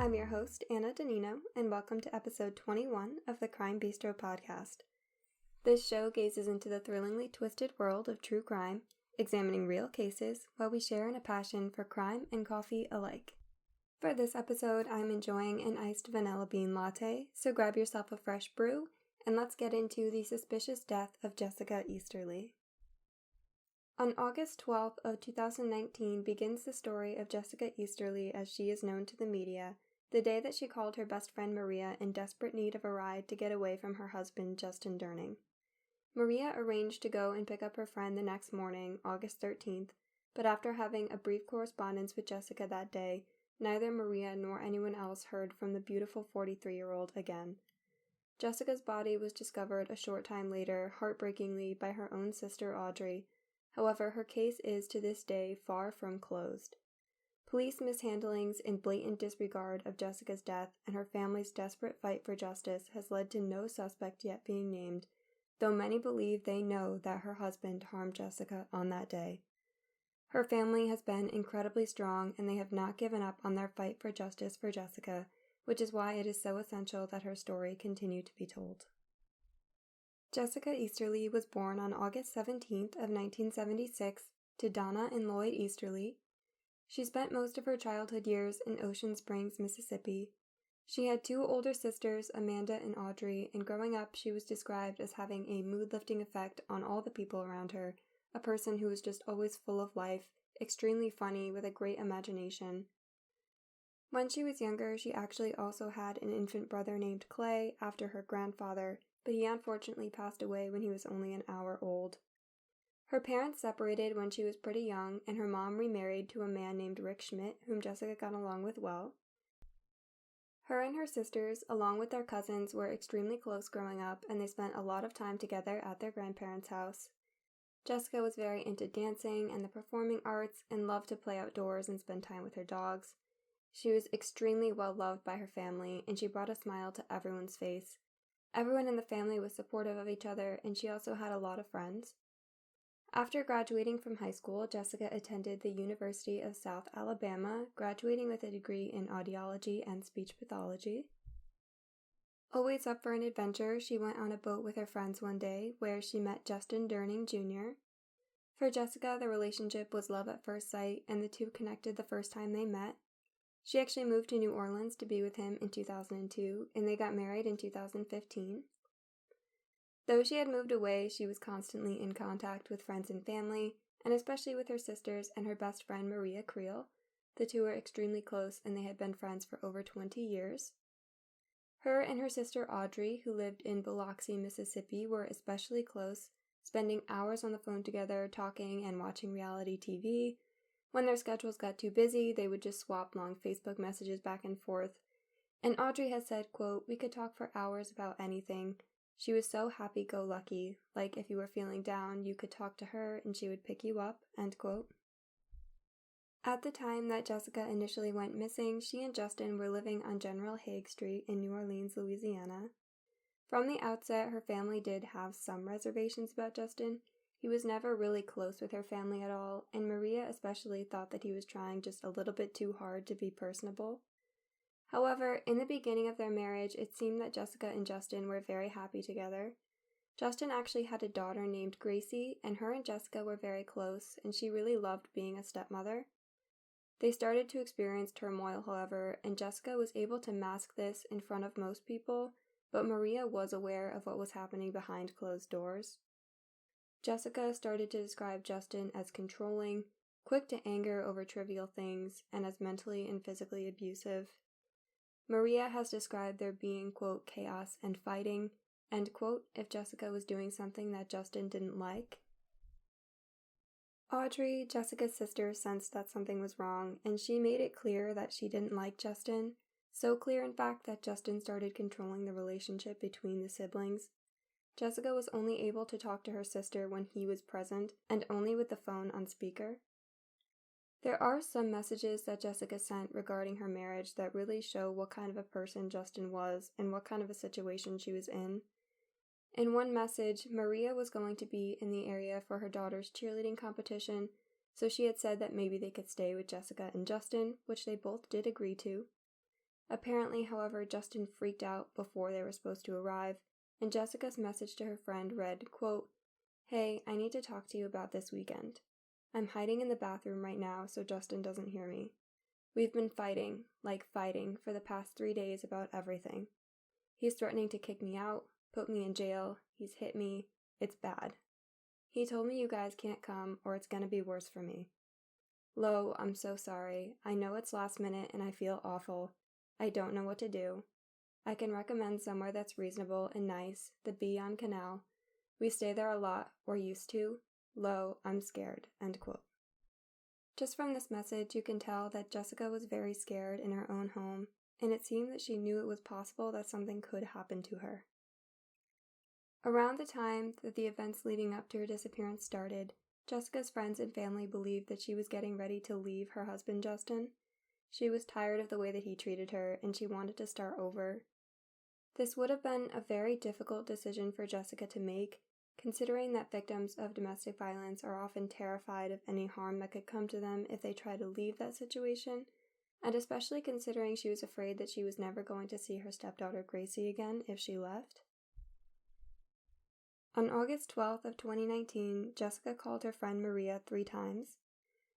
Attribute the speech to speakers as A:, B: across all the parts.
A: I'm your host, Anna Danino, and welcome to episode 21 of the Crime Bistro podcast. This show gazes into the thrillingly twisted world of true crime, examining real cases while we share in a passion for crime and coffee alike. For this episode, I'm enjoying an iced vanilla bean latte, so grab yourself a fresh brew, and let's get into the suspicious death of Jessica Easterly. On August 12th of 2019 begins the story of Jessica Easterly as she is known to the media, the day that she called her best friend Maria in desperate need of a ride to get away from her husband Justin Durning. Maria arranged to go and pick up her friend the next morning, August 13th, but after having a brief correspondence with Jessica that day, neither Maria nor anyone else heard from the beautiful 43-year-old again. Jessica's body was discovered a short time later, heartbreakingly, by her own sister Audrey. However, her case is to this day far from closed. Police mishandlings and blatant disregard of Jessica's death and her family's desperate fight for justice has led to no suspect yet being named, though many believe they know that her husband harmed Jessica on that day. Her family has been incredibly strong and they have not given up on their fight for justice for Jessica, which is why it is so essential that her story continue to be told. Jessica Easterly was born on August 17th of 1976 to Donna and Lloyd Easterly. She spent most of her childhood years in Ocean Springs, Mississippi. She had two older sisters, Amanda and Audrey, and growing up she was described as having a mood-lifting effect on all the people around her, a person who was just always full of life, extremely funny, with a great imagination. When she was younger, she actually also had an infant brother named Clay after her grandfather, but he unfortunately passed away when he was only an hour old. Her parents separated when she was pretty young, and her mom remarried to a man named Rick Schmidt, whom Jessica got along with well. Her and her sisters, along with their cousins, were extremely close growing up, and they spent a lot of time together at their grandparents' house. Jessica was very into dancing and the performing arts and loved to play outdoors and spend time with her dogs. She was extremely well loved by her family, and she brought a smile to everyone's face. Everyone in the family was supportive of each other, and she also had a lot of friends. After graduating from high school, Jessica attended the University of South Alabama, graduating with a degree in audiology and speech pathology. Always up for an adventure, she went on a boat with her friends one day, where she met Justin Durning Jr. For Jessica, the relationship was love at first sight, and the two connected the first time they met. She actually moved to New Orleans to be with him in 2002, and they got married in 2015. Though she had moved away, she was constantly in contact with friends and family, and especially with her sisters and her best friend Maria Creel. The two were extremely close, and they had been friends for over 20 years. Her and her sister Audrey, who lived in Biloxi, Mississippi, were especially close, spending hours on the phone together, talking and watching reality TV. When their schedules got too busy, they would just swap long Facebook messages back and forth. And Audrey has said, quote, "We could talk for hours about anything. She was so happy-go-lucky, like if you were feeling down, you could talk to her and she would pick you up," end quote. At the time that Jessica initially went missing, she and Justin were living on General Haig Street in New Orleans, Louisiana. From the outset, her family did have some reservations about Justin. He was never really close with her family at all, and Maria especially thought that he was trying just a little bit too hard to be personable. However, in the beginning of their marriage, it seemed that Jessica and Justin were very happy together. Justin actually had a daughter named Gracie, and her and Jessica were very close, and she really loved being a stepmother. They started to experience turmoil, however, and Jessica was able to mask this in front of most people, but Maria was aware of what was happening behind closed doors. Jessica started to describe Justin as controlling, quick to anger over trivial things, and as mentally and physically abusive. Maria has described there being, quote, chaos and fighting, end quote, if Jessica was doing something that Justin didn't like. Audrey, Jessica's sister, sensed that something was wrong, and she made it clear that she didn't like Justin, so clear in fact that Justin started controlling the relationship between the siblings. Jessica was only able to talk to her sister when he was present, and only with the phone on speaker. There are some messages that Jessica sent regarding her marriage that really show what kind of a person Justin was and what kind of a situation she was in. In one message, Maria was going to be in the area for her daughter's cheerleading competition, so she had said that maybe they could stay with Jessica and Justin, which they both did agree to. Apparently, however, Justin freaked out before they were supposed to arrive, and Jessica's message to her friend read, quote, "Hey, I need to talk to you about this weekend. I'm hiding in the bathroom right now so Justin doesn't hear me. We've been fighting, for the past 3 days about everything. He's threatening to kick me out, put me in jail, he's hit me, it's bad. He told me you guys can't come or it's gonna be worse for me. Lo, I'm so sorry. I know it's last minute and I feel awful. I don't know what to do. I can recommend somewhere that's reasonable and nice, the Bee on Canal. We stay there a lot, or used to. Lo, I'm scared." End quote. Just from this message, you can tell that Jessica was very scared in her own home, and it seemed that she knew it was possible that something could happen to her. Around the time that the events leading up to her disappearance started, Jessica's friends and family believed that she was getting ready to leave her husband, Justin. She was tired of the way that he treated her, and she wanted to start over. This would have been a very difficult decision for Jessica to make, considering that victims of domestic violence are often terrified of any harm that could come to them if they try to leave that situation, and especially considering she was afraid that she was never going to see her stepdaughter Gracie again if she left. On August 12th of 2019, Jessica called her friend Maria 3 times.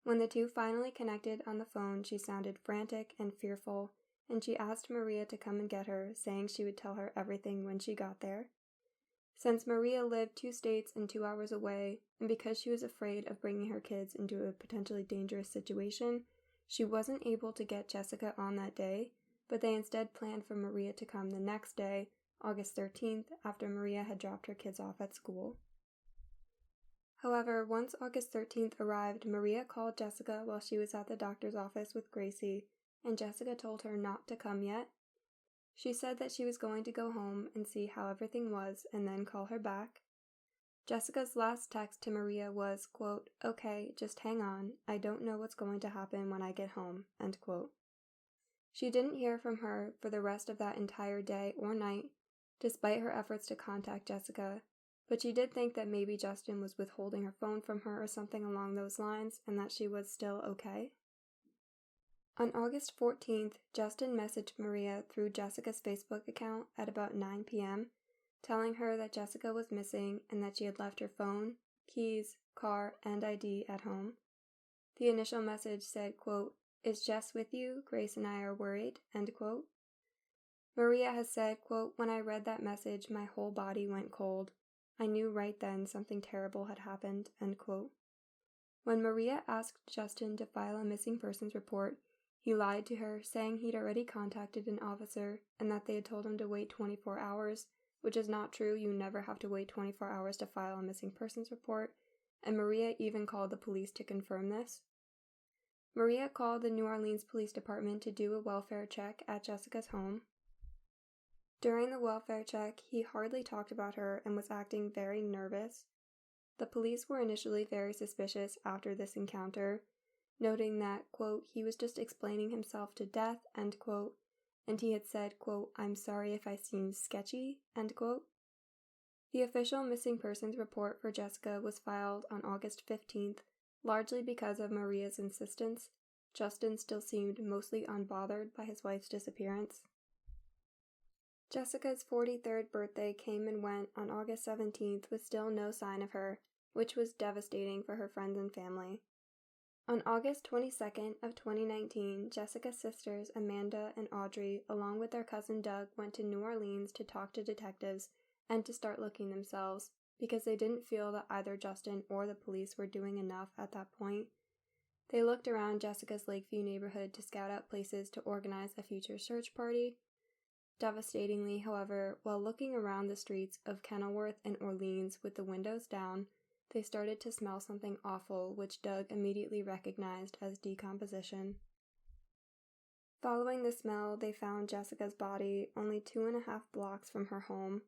A: When the two finally connected on the phone, she sounded frantic and fearful, and she asked Maria to come and get her, saying she would tell her everything when she got there. Since Maria lived 2 states and 2 hours away, and because she was afraid of bringing her kids into a potentially dangerous situation, she wasn't able to get Jessica on that day, but they instead planned for Maria to come the next day, August 13th, after Maria had dropped her kids off at school. However, once August 13th arrived, Maria called Jessica while she was at the doctor's office with Gracie, and Jessica told her not to come yet. She said that she was going to go home and see how everything was and then call her back. Jessica's last text to Maria was, quote, "Okay, just hang on. I don't know what's going to happen when I get home," end quote. She didn't hear from her for the rest of that entire day or night, despite her efforts to contact Jessica, but she did think that maybe Justin was withholding her phone from her or something along those lines and that she was still okay. On August 14th, Justin messaged Maria through Jessica's Facebook account at about 9 p.m., telling her that Jessica was missing and that she had left her phone, keys, car, and ID at home. The initial message said, quote, "Is Jess with you? Grace and I are worried," end quote. Maria has said, quote, "When I read that message, my whole body went cold. I knew right then something terrible had happened," end quote. When Maria asked Justin to file a missing persons report, he lied to her, saying he'd already contacted an officer and that they had told him to wait 24 hours, which is not true. You never have to wait 24 hours to file a missing persons report, and Maria even called the police to confirm this. Maria called the New Orleans Police Department to do a welfare check at Jessica's home. During the welfare check, he hardly talked about her and was acting very nervous. The police were initially very suspicious after this encounter, noting that, quote, "he was just explaining himself to death," end quote, and he had said, quote, "I'm sorry if I seem sketchy," end quote. The official missing persons report for Jessica was filed on August 15th, largely because of Maria's insistence. Justin still seemed mostly unbothered by his wife's disappearance. Jessica's 43rd birthday came and went on August 17th with still no sign of her, which was devastating for her friends and family. On August 22nd of 2019, Jessica's sisters Amanda and Audrey, along with their cousin Doug, went to New Orleans to talk to detectives and to start looking themselves, because they didn't feel that either Justin or the police were doing enough at that point. They looked around Jessica's Lakeview neighborhood to scout out places to organize a future search party. Devastatingly, however, while looking around the streets of Kenilworth and Orleans with the windows down, they started to smell something awful, which Doug immediately recognized as decomposition. Following the smell, they found Jessica's body only 2.5 blocks from her home,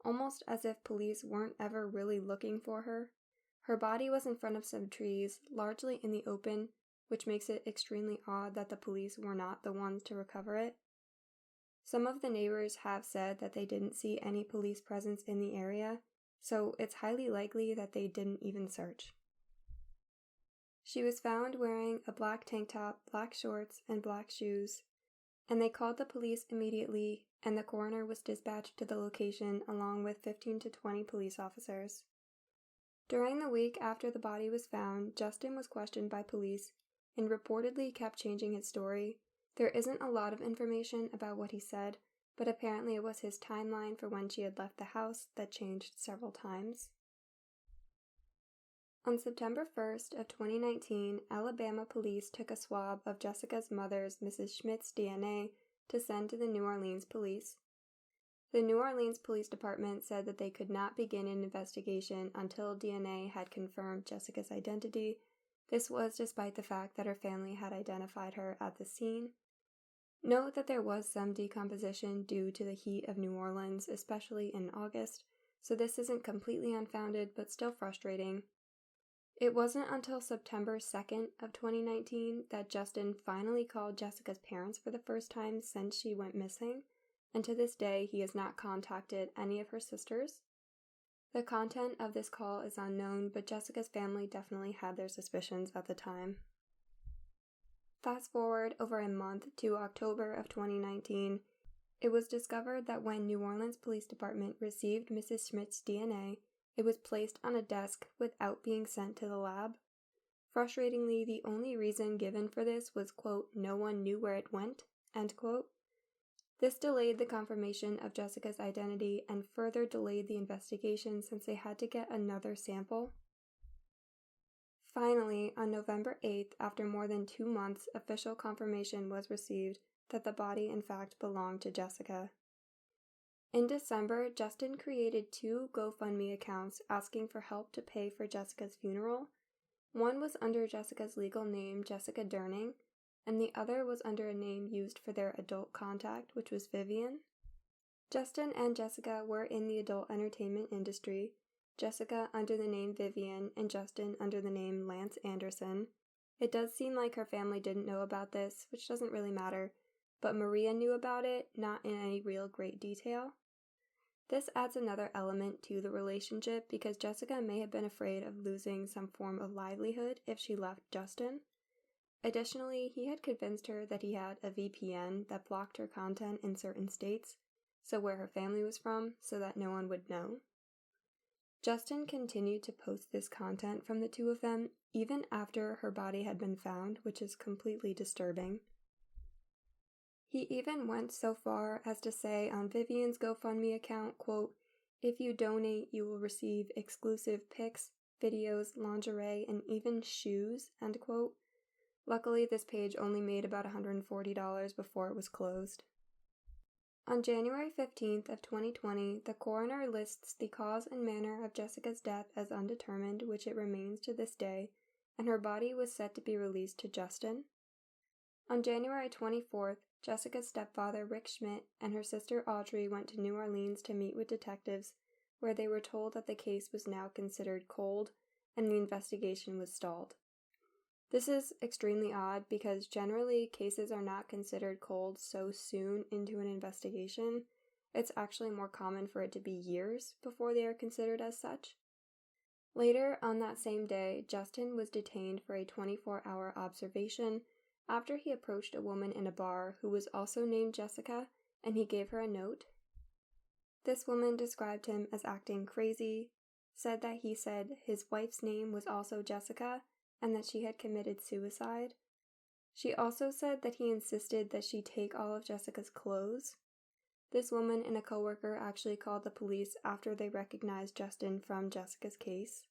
A: almost as if police weren't ever really looking for her. Her body was in front of some trees, largely in the open, which makes it extremely odd that the police were not the ones to recover it. Some of the neighbors have said that they didn't see any police presence in the area, so it's highly likely that they didn't even search. She was found wearing a black tank top, black shorts, and black shoes. and they called the police immediately, and the coroner was dispatched to the location along with 15 to 20 police officers. During the week after the body was found, Justin was questioned by police and reportedly kept changing his story. There isn't a lot of information about what he said, but apparently it was his timeline for when she had left the house that changed several times. On September 1st of 2019, Alabama police took a swab of Jessica's mother's, Mrs. Schmidt's DNA to send to the New Orleans police. The New Orleans Police Department said that they could not begin an investigation until DNA had confirmed Jessica's identity. This was despite the fact that her family had identified her at the scene. Note that there was some decomposition due to the heat of New Orleans, especially in August, so this isn't completely unfounded but still frustrating. It wasn't until September 2nd of 2019 that Justin finally called Jessica's parents for the first time since she went missing, and to this day he has not contacted any of her sisters. The content of this call is unknown, but Jessica's family definitely had their suspicions at the time. Fast forward over a month to October of 2019, it was discovered that when New Orleans Police Department received Mrs. Schmidt's DNA, it was placed on a desk without being sent to the lab. Frustratingly, the only reason given for this was, quote, no one knew where it went, end quote. This delayed the confirmation of Jessica's identity and further delayed the investigation since they had to get another sample. Finally, on November 8th, after more than 2 months, official confirmation was received that the body in fact belonged to Jessica. In December, Justin created 2 GoFundMe accounts asking for help to pay for Jessica's funeral. One was under Jessica's legal name, Jessica Durning, and the other was under a name used for their adult contact, which was Vivian. Justin and Jessica were in the adult entertainment industry, Jessica under the name Vivian and Justin under the name Lance Anderson. It does seem like her family didn't know about this, which doesn't really matter, but Maria knew about it, not in any real great detail. This adds another element to the relationship because Jessica may have been afraid of losing some form of livelihood if she left Justin. Additionally, he had convinced her that he had a VPN that blocked her content in certain states, so where her family was from, so that no one would know. Justin continued to post this content from the 2 of them even after her body had been found, which is completely disturbing. He even went so far as to say on Vivian's GoFundMe account, quote, if you donate, you will receive exclusive pics, videos, lingerie, and even shoes, end quote. Luckily, this page only made about $140 before it was closed. On January 15th of 2020, the coroner lists the cause and manner of Jessica's death as undetermined, which it remains to this day, and her body was set to be released to Justin. On January 24th, Jessica's stepfather, Rick Schmidt, and her sister Audrey went to New Orleans to meet with detectives, where they were told that the case was now considered cold and the investigation was stalled. This is extremely odd because generally cases are not considered cold so soon into an investigation. It's actually more common for it to be years before they are considered as such. Later on that same day, Justin was detained for a 24-hour observation after he approached a woman in a bar who was also named Jessica, and he gave her a note. This woman described him as acting crazy, said that he said his wife's name was also Jessica, and that she had committed suicide. She also said that he insisted that she take all of Jessica's clothes. This woman and a coworker actually called the police after they recognized Justin from Jessica's case.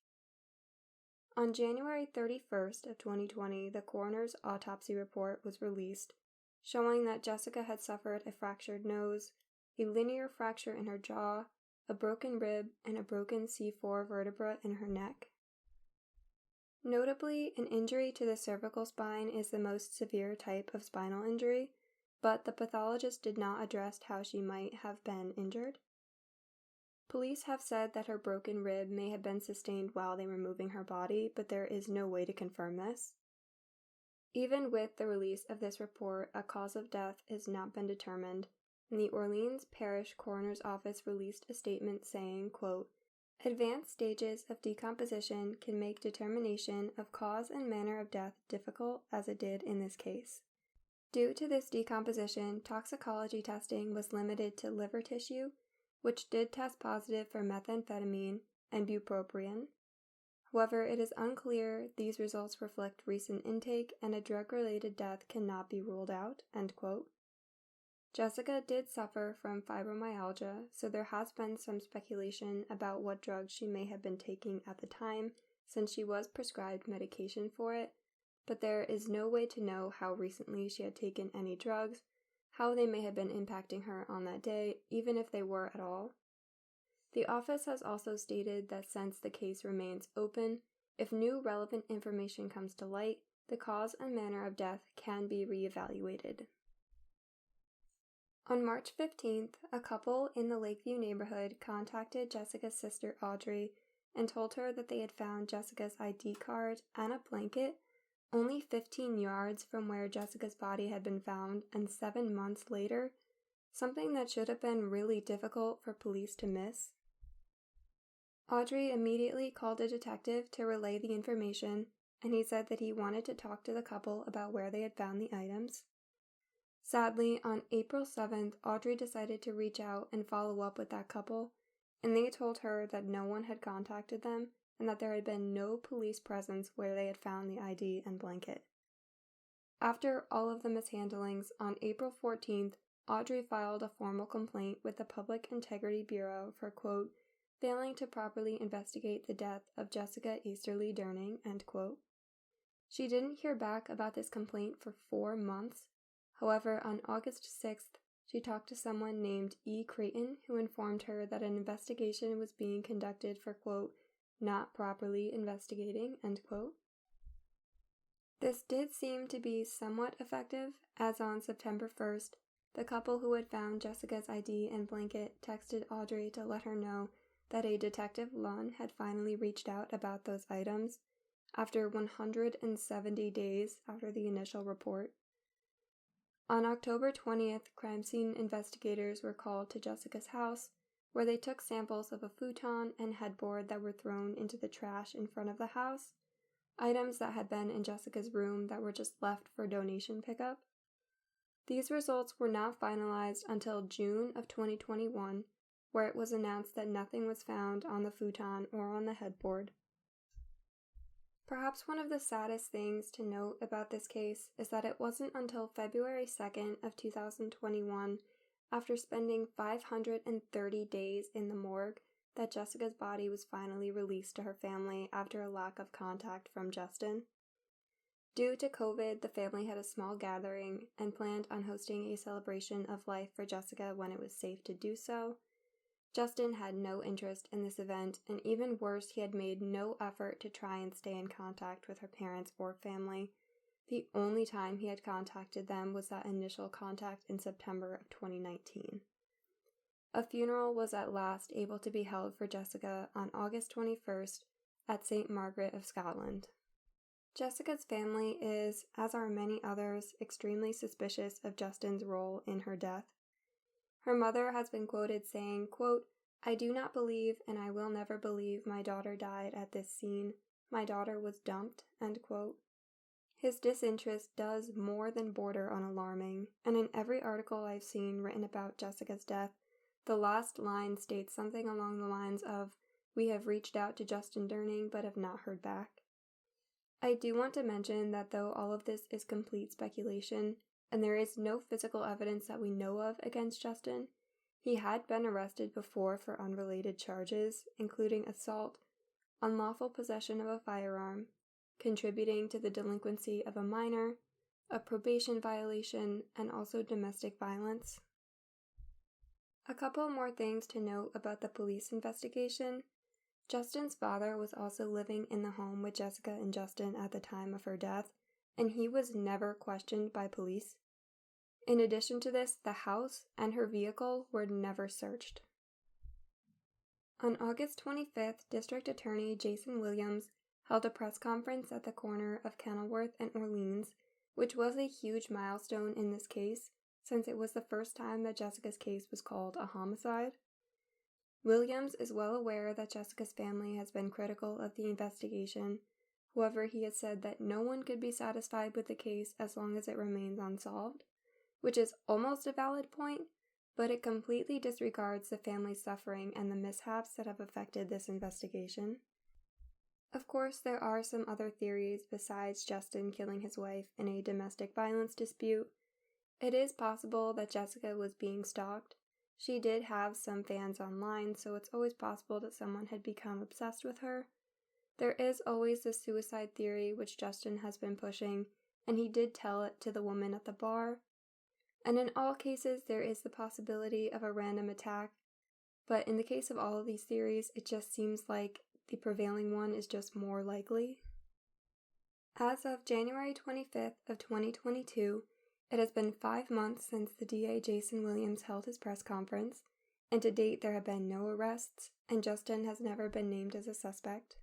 A: On January 31st of 2020, the coroner's autopsy report was released, showing that Jessica had suffered a fractured nose, a linear fracture in her jaw, a broken rib, and a broken C4 vertebra in her neck. Notably, an injury to the cervical spine is the most severe type of spinal injury, but the pathologist did not address how she might have been injured. Police have said that her broken rib may have been sustained while they were moving her body, but there is no way to confirm this. Even with the release of this report, a cause of death has not been determined, and the Orleans Parish Coroner's Office released a statement saying, quote, advanced stages of decomposition can make determination of cause and manner of death difficult as it did in this case. Due to this decomposition, toxicology testing was limited to liver tissue, which did test positive for methamphetamine and bupropion. However, it is unclear these results reflect recent intake and a drug-related death cannot be ruled out, end quote. Jessica did suffer from fibromyalgia, so there has been some speculation about what drugs she may have been taking at the time, since she was prescribed medication for it, but there is no way to know how recently she had taken any drugs, how they may have been impacting her on that day, even if they were at all. The office has also stated that since the case remains open, if new relevant information comes to light, the cause and manner of death can be reevaluated. On March 15th, a couple in the Lakeview neighborhood contacted Jessica's sister Audrey and told her that they had found Jessica's ID card and a blanket only 15 yards from where Jessica's body had been found and 7 months later, something that should have been really difficult for police to miss. Audrey immediately called a detective to relay the information, and he said that he wanted to talk to the couple about where they had found the items. Sadly, on April 7th, Audrey decided to reach out and follow up with that couple, and they told her that no one had contacted them and that there had been no police presence where they had found the ID and blanket. After all of the mishandlings, on April 14th, Audrey filed a formal complaint with the Public Integrity Bureau for, quote, failing to properly investigate the death of Jessica Easterly Durning, end quote. She didn't hear back about this complaint for 4 months. However, on August 6th, she talked to someone named E. Creighton who informed her that an investigation was being conducted for, quote, not properly investigating, end quote. This did seem to be somewhat effective, as on September 1st, the couple who had found Jessica's ID and blanket texted Audrey to let her know that a Detective Lunn had finally reached out about those items after 170 days after the initial report. On October 20th, crime scene investigators were called to Jessica's house, where they took samples of a futon and headboard that were thrown into the trash in front of the house, items that had been in Jessica's room that were just left for donation pickup. These results were not finalized until June of 2021, where it was announced that nothing was found on the futon or on the headboard. Perhaps one of the saddest things to note about this case is that it wasn't until February 2nd of 2021, after spending 530 days in the morgue, that Jessica's body was finally released to her family after a lack of contact from Justin. Due to COVID, the family had a small gathering and planned on hosting a celebration of life for Jessica when it was safe to do so. Justin had no interest in this event, and even worse, he had made no effort to try and stay in contact with her parents or family. The only time he had contacted them was that initial contact in September of 2019. A funeral was at last able to be held for Jessica on August 21st at St. Margaret of Scotland. Jessica's family is, as are many others, extremely suspicious of Justin's role in her death. Her mother has been quoted saying, quote, I do not believe and I will never believe my daughter died at this scene. My daughter was dumped, end quote. His disinterest does more than border on alarming, and in every article I've seen written about Jessica's death, the last line states something along the lines of, we have reached out to Justin Durning but have not heard back. I do want to mention that though all of this is complete speculation, and there is no physical evidence that we know of against Justin, he had been arrested before for unrelated charges, including assault, unlawful possession of a firearm, contributing to the delinquency of a minor, a probation violation, and also domestic violence. A couple more things to note about the police investigation. Justin's father was also living in the home with Jessica and Justin at the time of her death, and he was never questioned by police. In addition to this, the house and her vehicle were never searched. On August 25th, District Attorney Jason Williams held a press conference at the corner of Kenilworth and Orleans, which was a huge milestone in this case, since it was the first time that Jessica's case was called a homicide. Williams is well aware that Jessica's family has been critical of the investigation. However, he has said that no one could be satisfied with the case as long as it remains unsolved, which is almost a valid point, but it completely disregards the family's suffering and the mishaps that have affected this investigation. Of course, there are some other theories besides Justin killing his wife in a domestic violence dispute. It is possible that Jessica was being stalked. She did have some fans online, so it's always possible that someone had become obsessed with her. There is always the suicide theory, which Justin has been pushing, and he did tell it to the woman at the bar. And in all cases, there is the possibility of a random attack, but in the case of all of these theories, it just seems like the prevailing one is just more likely. As of January 25th of 2022, it has been 5 months since the DA Jason Williams held his press conference, and to date there have been no arrests, and Justin has never been named as a suspect.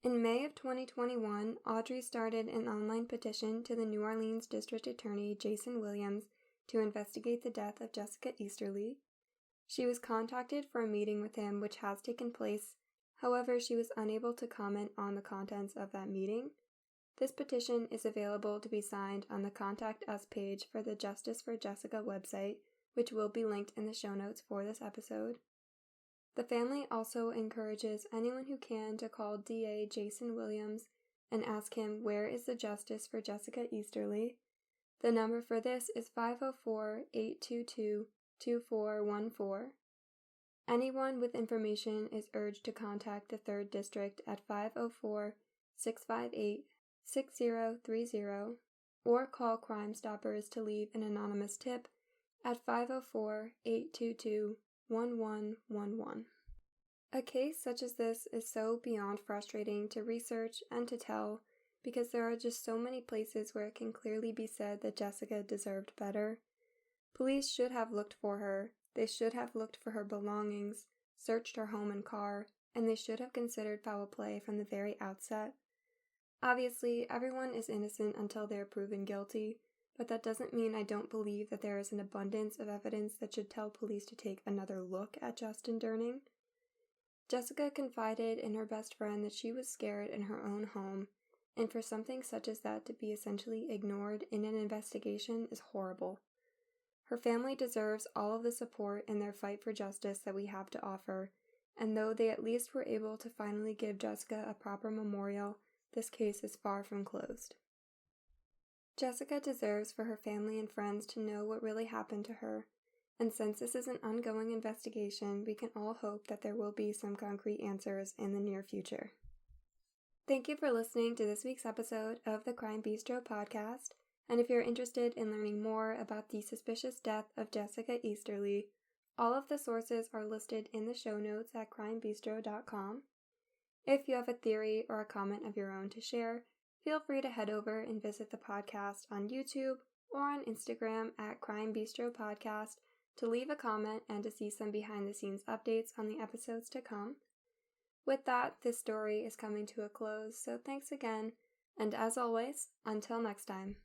A: In May of 2021, Audrey started an online petition to the New Orleans District Attorney Jason Williams to investigate the death of Jessica Easterly. She was contacted for a meeting with him, which has taken place. However, she was unable to comment on the contents of that meeting. This petition is available to be signed on the Contact Us page for the Justice for Jessica website, which will be linked in the show notes for this episode. The family also encourages anyone who can to call DA Jason Williams and ask him where is the justice for Jessica Easterly. The number for this is 504-822-2414. Anyone with information is urged to contact the 3rd District at 504-658-6030 or call Crime Stoppers to leave an anonymous tip at 504-822-1111. A case such as this is so beyond frustrating to research and to tell because there are just so many places where it can clearly be said that Jessica deserved better. Police should have looked for her. They should have looked for her belongings, searched her home and car, and they should have considered foul play from the very outset. Obviously, everyone is innocent until they are proven guilty, but that doesn't mean I don't believe that there is an abundance of evidence that should tell police to take another look at Justin Durning. Jessica confided in her best friend that she was scared in her own home, and for something such as that to be essentially ignored in an investigation is horrible. Her family deserves all of the support in their fight for justice that we have to offer, and though they at least were able to finally give Jessica a proper memorial, this case is far from closed. Jessica deserves for her family and friends to know what really happened to her, and since this is an ongoing investigation, we can all hope that there will be some concrete answers in the near future. Thank you for listening to this week's episode of the Crime Bistro podcast. And if you're interested in learning more about the suspicious death of Jessica Easterly, all of the sources are listed in the show notes at crimebistro.com. If you have a theory or a comment of your own to share, feel free to head over and visit the podcast on YouTube or on Instagram at Crime Bistro Podcast to leave a comment and to see some behind-the-scenes updates on the episodes to come. With that, this story is coming to a close, so thanks again, and as always, until next time.